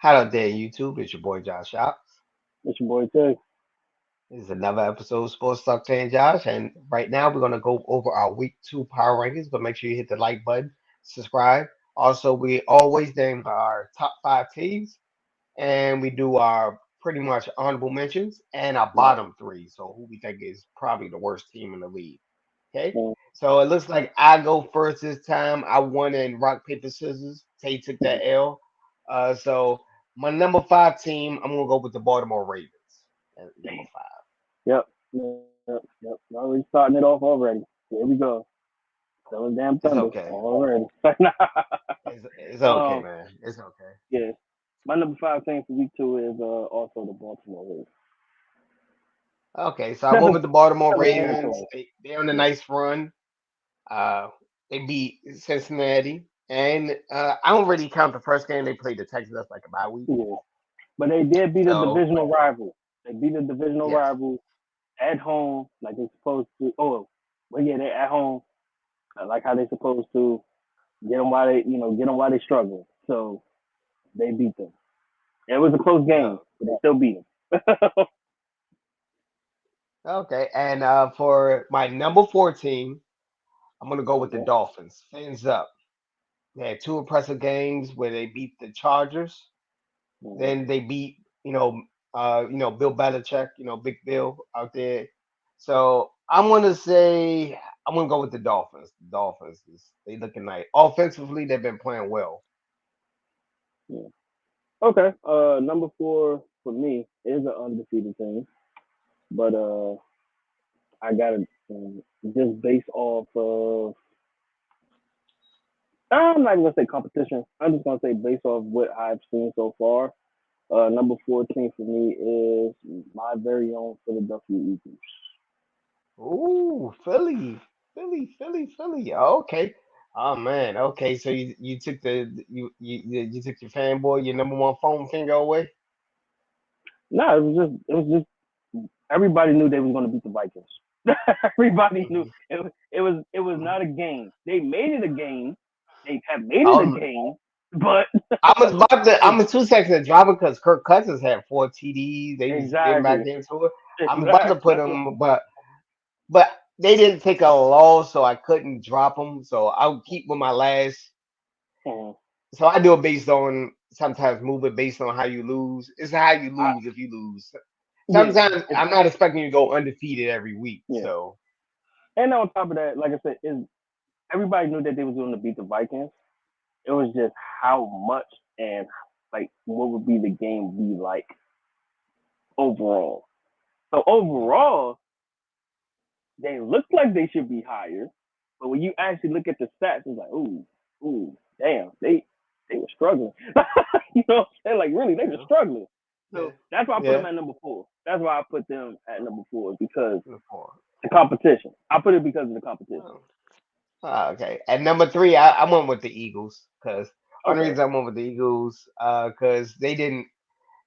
Hello there, YouTube. It's your boy Josh Shops. It's your boy Tay. This is another episode of Sports Talk Tay and Josh. And right now we're gonna go over our week two power rankings, but make sure you hit the like button, subscribe. Also, we always name our top five teams and we do our pretty much honorable mentions and our Yeah. bottom three. So who we think is probably the worst team in the league. Okay. Mm, So it looks like I go first this time. I won in rock, paper, scissors. Tay took mm. that L. So my number five team, I'm gonna go with the Baltimore Ravens at number five. Yep. Yep. Already starting it off already. Here we go. Selling damn It's thunder okay. already. It's okay, um. man. It's okay. Yeah. My number five thing for week two is also the Baltimore Ravens. Okay, so I went Seven with the Baltimore 7-1 Ravens. close. They're on a Yeah. nice run. Uh, they beat Cincinnati, and I don't really count the first game they played the Texans. That's like a bye week. Yeah. But they did beat a So divisional rival. They beat a divisional yes. rival at home, like they're supposed to. Oh, well, yeah, they're at home, like how they're supposed to. Get them while they struggle. So they beat them. It was a close game, So but they still beat them. okay, and for my number four team, I'm gonna go with the Okay. Dolphins. Fins up. They had two impressive games where they beat the Chargers. Mhm. Then they beat, Bill Belichick, Big Bill out there. So I'm gonna say I'm gonna go with the Dolphins. The Dolphins, they looking nice. Offensively, they've been playing well. Yeah. Okay. Number four for me is an undefeated team, but I got to just based off of. I'm not even gonna say competition. I'm just gonna say based off what I've seen so far. Number 14 for me is my very own Philadelphia Eagles. Ooh, Philly. Okay. Oh man. Okay. So you took you took your fanboy, your number one phone finger away. No, it was just everybody knew they was gonna beat the Vikings. Everybody knew it was not a game. They made it a game. They have made it a Um, game, but I was about to. it, I'm in 2 seconds to drop it because Kirk Cousins had four TDs. They was getting back exactly, into it. I'm about to exactly. put them, but they didn't take a loss, so I couldn't drop them. So I'll keep with my last. Mhm. So I do it based on sometimes move it based on how you lose. It's how you I, lose if you lose. yeah, Sometimes I'm not expecting you to go undefeated every week. yeah. So And on top of that, like I said, is everybody knew that they was going to beat the Vikings. It was just how much and like what would be the game be like overall. So overall, they look like they should be higher, but when you actually look at the stats, it's like, damn, they were struggling. You know what I'm saying? Like really, they were yeah, struggling. yeah, So that's why I put them yeah. at number four. That's why I put them at number four because Before. the competition. I put it because of the competition. Oh, okay. At number three, I went with the Eagles because only Okay. reason I went with the Eagles because they didn't.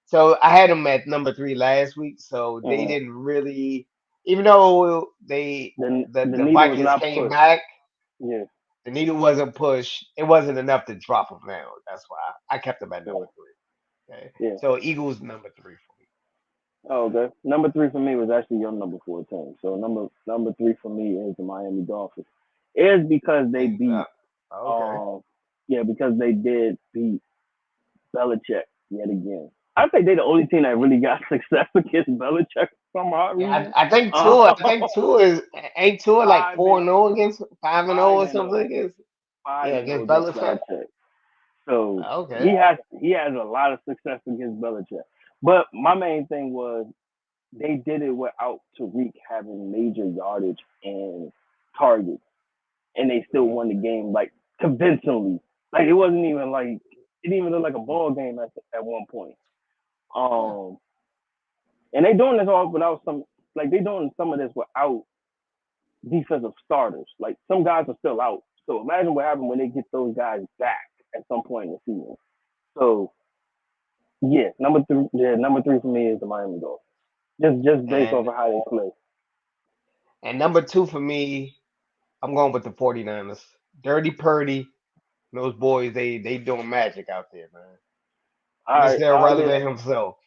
So I had them at number three last week, so they Uh-huh. didn't really. Even though they The the needle was Vikings not came pushed. back, Yeah. the needle wasn't pushed. It wasn't enough to drop them down. That's why I kept them at Yeah. number three. Okay, Yeah. so Eagles number three for me. Oh, okay. Number three for me was actually your number 14. So number three for me is the Miami Dolphins. It is because they Things beat up. Okay. um yeah, because they did beat Belichick yet again. I think they're the only team that really got success against Belichick for some odd Yeah, reason. I think Uh, two. I think two is ain't two like 5 four and and zero against 5-0 5 or and something 0. against 5 yeah and 0 against against Belichick. Belichick. So he Okay. has he has a lot of success against Belichick. But my main thing was they did it without Tariq having major yardage and targets, and they still Mhm. won the game like convincingly. Like it wasn't even like it didn't even look like a ball game at one point. Yeah. Um, and they doing this all without they doing some of this without defensive starters. Like some guys are still out. So imagine what happens when they get those guys back at some point in the season. So yeah, number three for me is the Miami Dolphins. Just based off And of how they play. number two for me, I'm going with the 49ers. Dirty Purdy, those boys, they doing magic out there, man. All right, Mr. Irrelevant himself.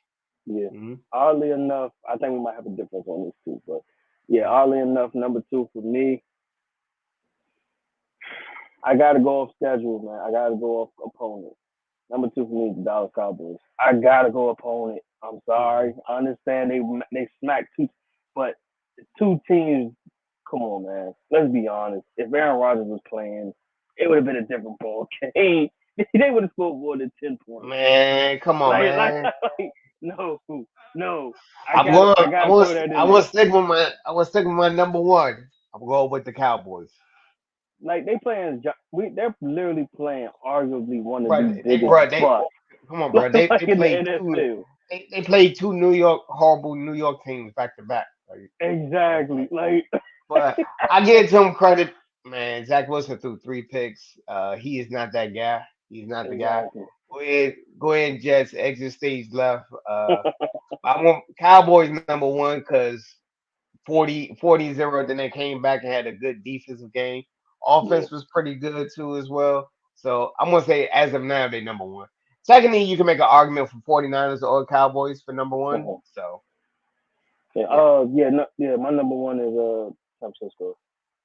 yeah. Hmm. Oddly enough, I think we might have a difference on this too, but yeah, Hmm. oddly enough, number two for me, I gotta go off schedule, man. I gotta go off opponent. Number two for me is the Dallas Cowboys. I gotta go opponent. I'm Hmm. sorry. I understand they smacked two, but two teams. Come on, man. Let's be honest. If Aaron Rodgers was playing, it would have been a different ball game. They would have scored more than 10 points. Man, come on, man. Like no, no. I'm going. I gotta throw that I in was there. stick with my. I was sticking with my number one. I'm going with the Cowboys. Like they playing, they're literally playing arguably one of Bro, the biggest they busts come on, bro. like They in the played two. NFL. They played two New York horrible New York teams back to back. Exactly. Like But I give him credit, man. Zach Wilson threw three picks. He is not that guy. He's not the guy. exactly. Go ahead, Jets. Exit stage left. I want Cowboys number one because 40-0. Then they came back and had a good defensive game. Yeah. Offense was pretty good too as well. So I'm gonna say as of now they number one. Secondly, you can make an argument for 49ers or Cowboys for number one. Uh-huh. So Yeah. yeah. Yeah. No, yeah. My number one is San Francisco.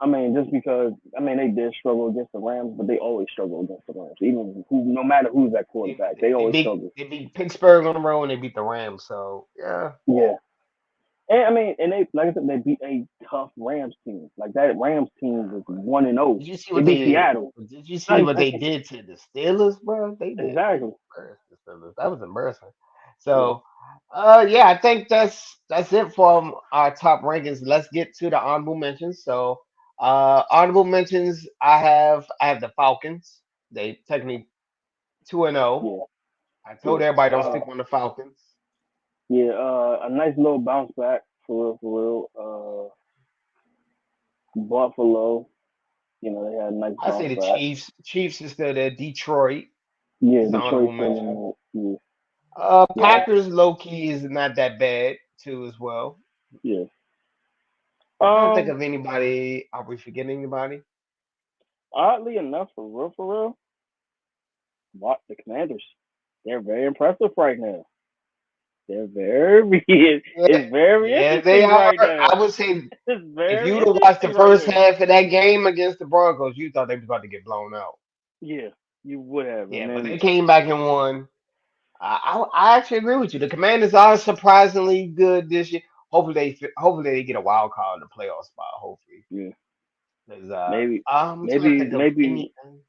I mean, just because they did struggle against the Rams, but they always struggle against the Rams. Even no matter who's at quarterback, they always struggle. They beat Pittsburgh on the road and they beat the Rams. So yeah. Yeah. And I mean, and they like I said, they beat a tough Rams team. Like that Rams team was 1-0. Did you see They what beat Seattle. did you see Like, what they did to the Steelers, bro? They exactly. embarrassed the Steelers. That was embarrassing. Yeah. So yeah, I think that's it for our top rankings. Let's get to the honorable mentions. So honorable mentions I have the Falcons. They technically 2-0. Yeah. I told Yeah. everybody don't Uh, stick on the Falcons. yeah. A nice little bounce back for real. For real. Buffalo. They had a nice I say bounce the back. Chiefs. Chiefs is still there. Detroit Yeah, is an Detroit honorable mention. still in. Yeah. Yeah. Packers low key is not that bad too as well. Yeah. I'm trying to think Um. of anybody. Are we forgetting anybody? Oddly enough, for real, what the Commanders? They're very impressive right now. They're very. Yeah, It's very yeah, they interesting are. right now. I would say It's if very you'd have watched the interesting right first now. half of that game against the Broncos, you thought they was about to get blown out. Yeah, you would have, Yeah, and but then they came back and won. I actually agree with you. The Commanders are surprisingly good this year. Hopefully they get a wild card in the playoff spot. Hopefully, yeah, 'cause, maybe, I'm trying to think of maybe anything.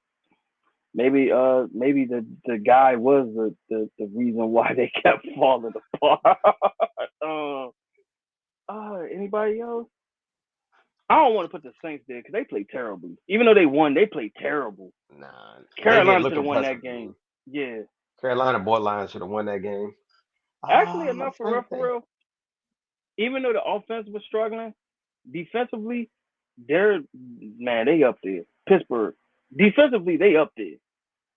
maybe the guy was the reason why they kept falling apart. uh, Anybody else? I don't want to put the Saints there because they played terribly. Even though they won, they played terrible. Nah, they didn't Carolina look should have won impressive that to me. game. Yeah, Carolina borderline should have won that game. actually I'm enough trying to for think. real. Even though the offense was struggling, defensively, they're man, they up there. Pittsburgh, defensively, they up there.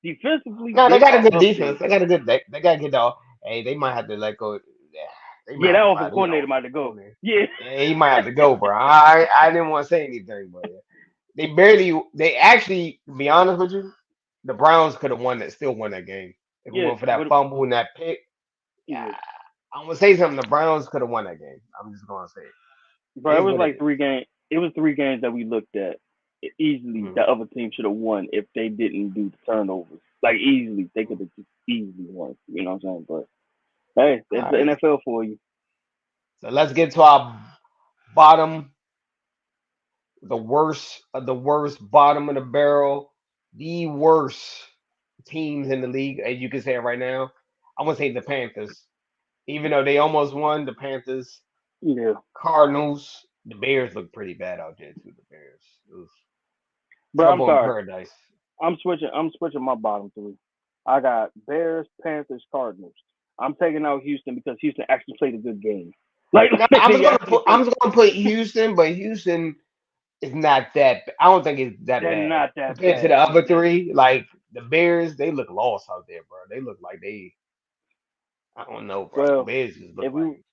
Defensively, No, they they got a are good up there. defense. They got a good. They got to get off. Hey, they might have to let go. Yeah, they might Yeah, have that to offensive fire their coordinator might offensive have go. coordinator. Yeah, Yeah, he might have to go, bro. I didn't want to say anything, but yeah. They actually, to be honest with you, the Browns could have won that, still won that game. If it yeah, weren't for that but fumble and that pick, yeah, yeah, I'm gonna say something. The Browns could have won that game. I'm just gonna say it. bro, It it is was what it like is. 3 games. It was 3 games that we looked at. Easily, Mhm. the other team should have won if they didn't do the turnovers. Like easily, they could have just easily won. You know what I'm saying? But hey, All it's the right, NFL for you. so let's get to our bottom, the worst bottom of the barrel, the worst teams in the league, as you can say it right now. I'm gonna say the Panthers, even though they almost won. The Panthers, Yeah, Cardinals, the Bears look pretty bad out there too. The Bears, it was bro, I'm trouble in sorry. paradise. I'm switching my bottom three. I got Bears, Panthers, Cardinals. I'm taking out Houston because Houston actually played a good game. Like Now they actually played. I'm just gonna put Houston, but Houston is not that. I don't think it's that They're bad not that compared to the bad. other three. Like the Bears, they look lost out there, bro. They look like they. I don't know, bro. The Well, Bears just look if like. you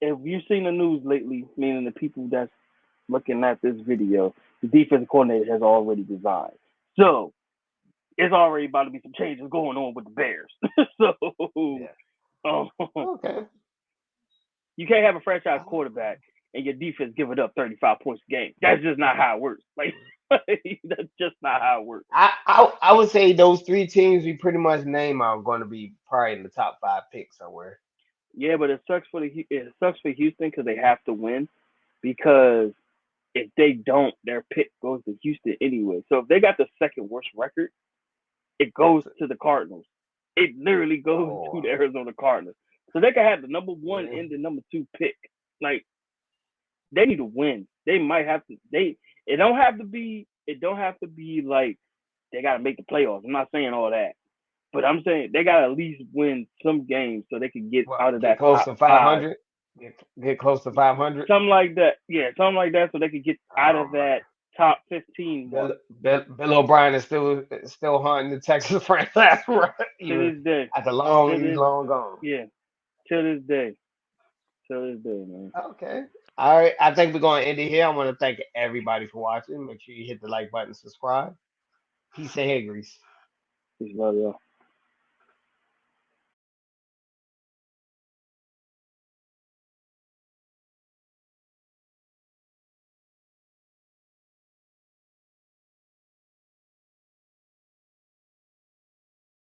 if you've seen the news lately, meaning the people that's looking at this video, the defensive coordinator has already resigned. So it's already about to be some changes going on with the Bears. So Yeah. um, Okay. you can't have a franchise I, quarterback and your defense giving up 35 points a game. That's just not how it works. Like that's just not how it works. I would say those three teams we pretty much name are going to be probably in the top five picks somewhere. Yeah, but it sucks for Houston because they have to win because if they don't, their pick goes to Houston anyway. So if they got the second worst record, it goes to the Cardinals. It literally goes to Oh, the Arizona Cardinals. So they can have the number one yeah. and the number two pick. Like they need to win. They might have to. It don't have to be. It don't have to be like they got to make the playoffs. I'm not saying all that, but I'm saying they got to at least win some games so they can get What? out of Get that close top to five. 500. Get close to 500. Something like that. Yeah, something like that so they could get out Oh of man. that top 15 mark. Bill O'Brien is still haunting the Texas franchise, right? To Even this day. after To he's this long gone. yeah. To this day. To this day, man. Okay. All right. I think we're going to end it here. I want to thank everybody for watching. Make sure you hit the like button, subscribe. Peace and hair grease. Peace, love, y'all.